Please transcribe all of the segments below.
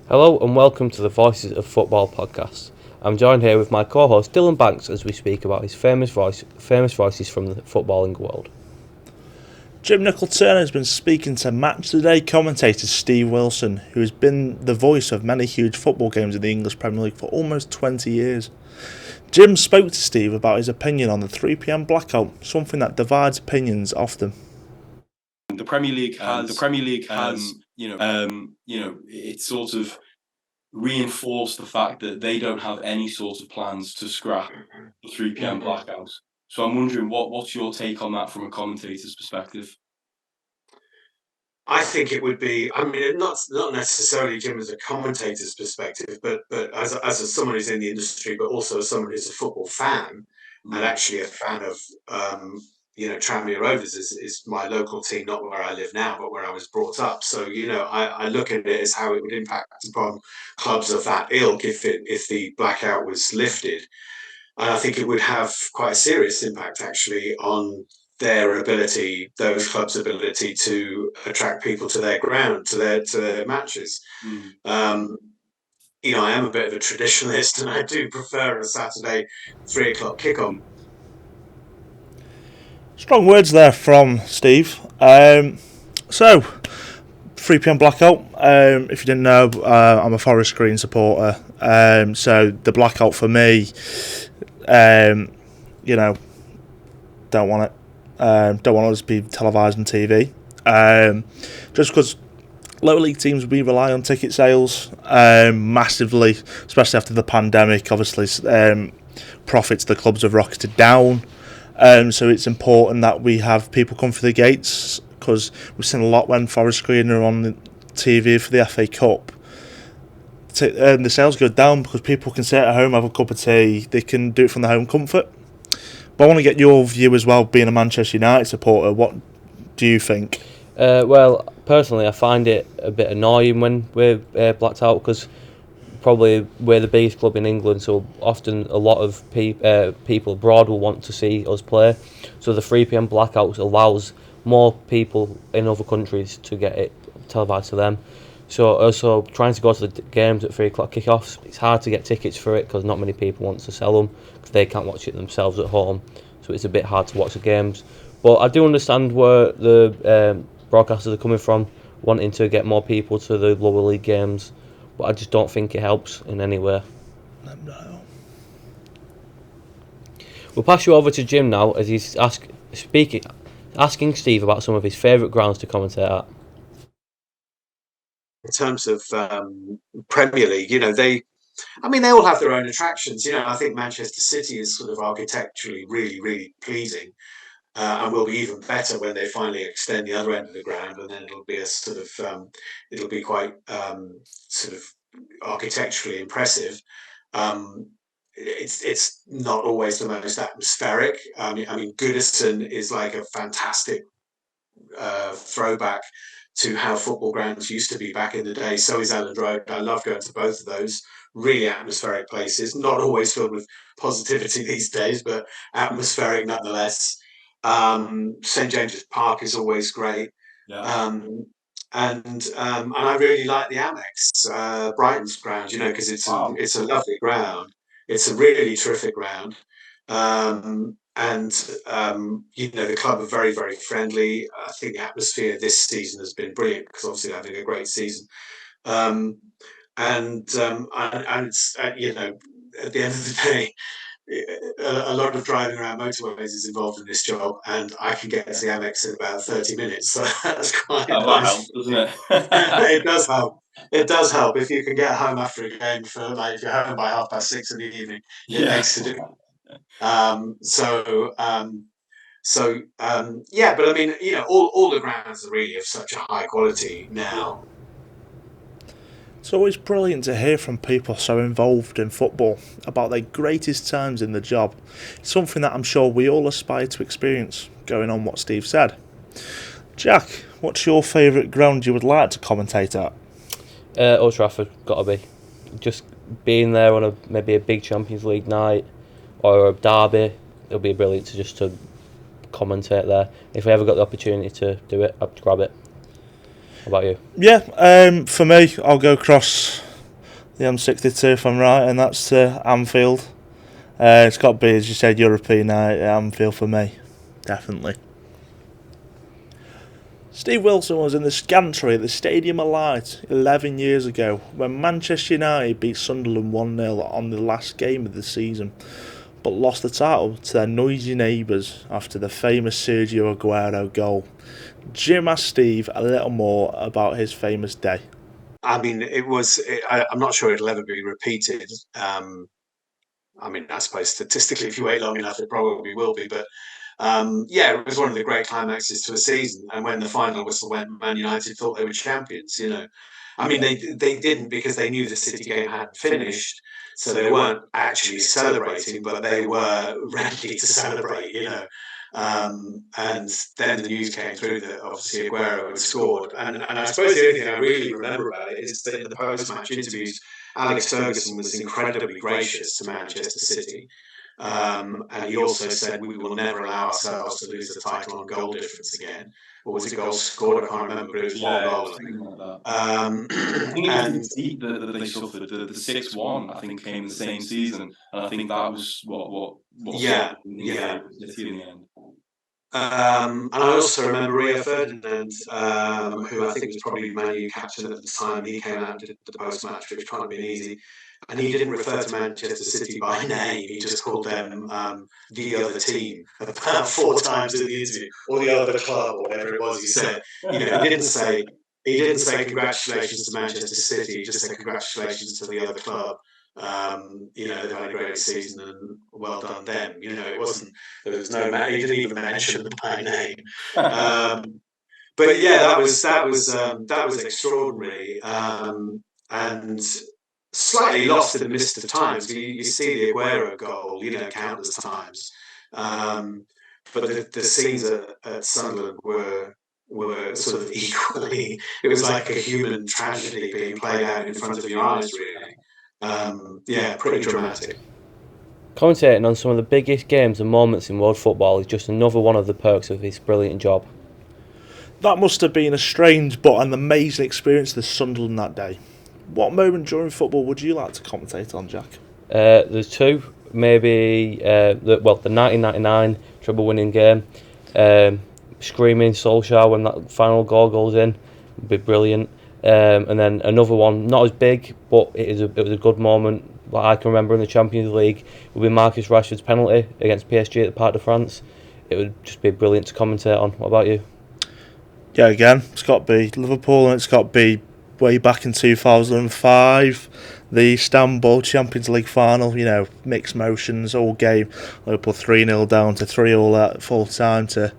Hello and welcome to the Voices of Football podcast. I'm joined here with my co-host Dylan Banks as we speak about his famous voices from the footballing world. Jim Nicol-Turner has been speaking to MOTD commentator Steve Wilson, who has been the voice of many huge football games in the English Premier League for almost 20 years. Jim spoke to Steve about his opinion on the 3pm blackout, something that divides opinions often. The Premier League has, it's sort of reinforced the fact that they don't have any sort of plans to scrap the 3pm blackout. So I'm wondering, what's your take on that from a commentator's perspective? I think it would be, not necessarily, Jim, as a commentator's perspective, but as someone who's in the industry, but also as someone who's a football fan, and actually a fan of, Tranmere Rovers is my local team, not where I live now, but where I was brought up. So, I look at it as how it would impact upon clubs of that ilk if the blackout was lifted. And I think it would have quite a serious impact, actually, on those clubs' ability to attract people to their ground, to their matches. I am a bit of a traditionalist, and I do prefer a Saturday 3:00 kickoff. Strong words there from Steve. 3pm blackout. If you didn't know, I'm a Forest Green supporter. So the blackout for me, don't want it. Don't want us to be televised on TV. Just because lower league teams, we rely on ticket sales massively, especially after the pandemic. Obviously, profits of the clubs have rocketed down. So it's important that we have people come through the gates, because we've seen a lot when Forest Green are on the TV for the FA Cup. The sales go down because people can sit at home, have a cup of tea, they can do it from their home comfort. But I want to get your view as well, being a Manchester United supporter. What do you think? Well, personally, I find it a bit annoying when we're blacked out, because probably we're the biggest club in England, so often a lot of people abroad will want to see us play. So the 3pm blackouts allows more people in other countries to get it televised to them. So also trying to go to the games at 3:00 kickoffs, it's hard to get tickets for it because not many people want to sell them because they can't watch it themselves at home. So it's a bit hard to watch the games. But I do understand where the broadcasters are coming from, wanting to get more people to the lower league games. But I just don't think it helps in any way. No. We'll pass you over to Jim now as he's asking Steve about some of his favourite grounds to commentate at. In terms of Premier League, they all have their own attractions. I think Manchester City is sort of architecturally really, really pleasing, and will be even better when they finally extend the other end of the ground, and then it'll be a sort of it'll be quite sort of architecturally impressive. It's not always the most atmospheric. Goodison is like a fantastic throwback to how football grounds used to be back in the day. So is Elland Road. I love going to both of those. Really atmospheric places, not always filled with positivity these days, but atmospheric nonetheless. St James's Park is always great. Yeah. And I really like the Amex, Brighton's ground, because it's a lovely ground. It's a really terrific ground. The club are very, very friendly. I think the atmosphere this season has been brilliant because obviously they're having a great season. It's, at the end of the day, a lot of driving around motorways is involved in this job, and I can get to the Amex in about 30 minutes. So that's quite nice. That helps, doesn't it? It does help. It does help if you can get home after a game if you're home by 6:30 in the evening. It makes a difference. But all the grounds are really of such a high quality now. It's always brilliant to hear from people so involved in football about their greatest times in the job. It's something that I'm sure we all aspire to experience, going on what Steve said. Jack, what's your favourite ground you would like to commentate at? Old Trafford, gotta be. Just being there on maybe a big Champions League night or a derby, it'll be brilliant to commentate there. If I ever got the opportunity to do it, I'd grab it. How about you? Yeah, for me, I'll go across The M62, if I'm right, and that's Anfield. It's got to be, as you said, European night at Anfield for me, definitely. Steve Wilson was in the gantry at the Stadium of Light 11 years ago when Manchester United beat Sunderland 1-0 on the last game of the season, but lost the title to their noisy neighbours after the famous Sergio Aguero goal. Jim asked Steve a little more about his famous day. I mean, I'm not sure it'll ever be repeated. I mean, I suppose statistically, if you wait long enough, it probably will be. But it was one of the great climaxes to a season. And when the final whistle went, Man United thought they were champions. I mean, they didn't, because they knew the City game hadn't finished, so they weren't actually celebrating, but they were ready to celebrate. And then the news came through that obviously Aguero had scored. And I suppose the only thing I really remember about it is that in the post-match interviews, Alex Ferguson was incredibly gracious to Manchester City. And he also said, we will never allow ourselves to lose the title on goal difference again. Or was it goals scored? I can't remember, but it was one goal. I think it was the defeat that they suffered. The 6-1, I think, came the same season, and I think that was what City in the end. And I also remember Rio Ferdinand, who I think was probably Man U captain at the time. He came out and did the post-match, which can't have been easy. And he didn't refer to Manchester City by name. He just called them the other team about 4 times in the interview, or the other club, or whatever it was he said. He didn't say congratulations to Manchester City. He just said congratulations to the other club. They've had a great season and well done them. It wasn't, there was no man, he didn't even mention them by name. But yeah, that was extraordinary, and slightly lost in the mist of times. You see the Aguero goal, countless times, but the scenes at Sunderland were sort of equally. It was like a human tragedy being played out in front of your eyes, really. Pretty dramatic. Commentating on some of the biggest games and moments in world football is just another one of the perks of his brilliant job. That must have been a strange but an amazing experience for Sunderland that day. What moment during football would you like to commentate on, Jack? There's two, maybe the 1999 treble winning game. Screaming Solskjaer when that final goal goes in would be brilliant. And then another one, not as big, but it was a good moment that I can remember in the Champions League, would be Marcus Rashford's penalty against PSG at the Parc de France. It would just be brilliant to commentate on. What about you? Yeah, again, it's got to be Liverpool, and it's got to be way back in 2005, the Istanbul Champions League final. Mixed motions all game. Liverpool 3-0 down to 3-all at full time to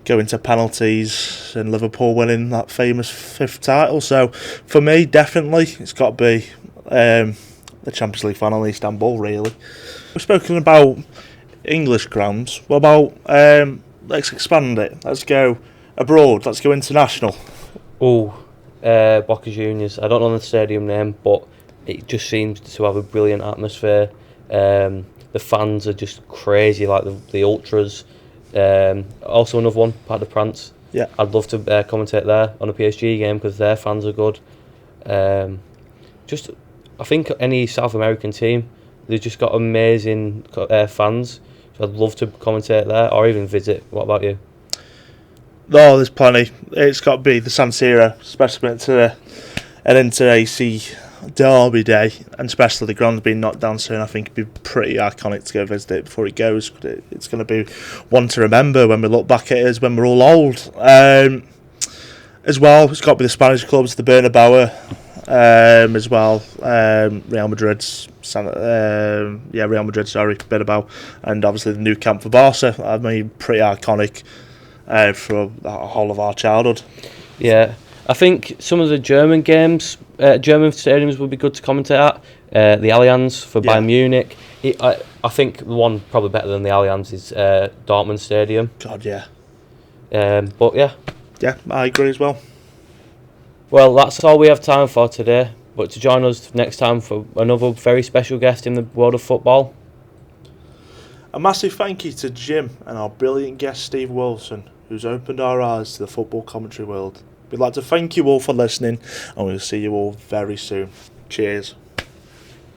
go into penalties, and Liverpool winning that famous 5th title. So for me, definitely, it's got to be the Champions League final in Istanbul, really. We've spoken about English grounds. What about, let's expand it. Let's go abroad. Let's go international. Boca Juniors. I don't know the stadium name, but it just seems to have a brilliant atmosphere. The fans are just crazy, like the ultras. Also another one, Parc de France. Yeah, I'd love to commentate there on a PSG game because their fans are good. I think any South American team, they've just got amazing fans. So I'd love to commentate there or even visit. What about you? No, there's plenty. It's got to be the San Siro, especially to an inter-AC derby day, and especially the ground's being knocked down soon. I think it'd be pretty iconic to go visit it before it goes. It's going to be one to remember when we look back at it as when we're all old. As well, it's got to be the Spanish clubs, the Bernabeu, as well. Real Madrid, Bernabeu, and obviously the new camp for Barca. I mean, pretty iconic. For the whole of our childhood. Yeah, I think some of the German games, German stadiums would be good to commentate at. The Allianz for Bayern Munich. I think the one probably better than the Allianz is Dortmund Stadium. God, yeah. But yeah. Yeah, I agree as well. Well, that's all we have time for today. But to join us next time for another very special guest in the world of football. A massive thank you to Jim and our brilliant guest Steve Wilson, who's opened our eyes to the football commentary world. We'd like to thank you all for listening, and we'll see you all very soon. Cheers.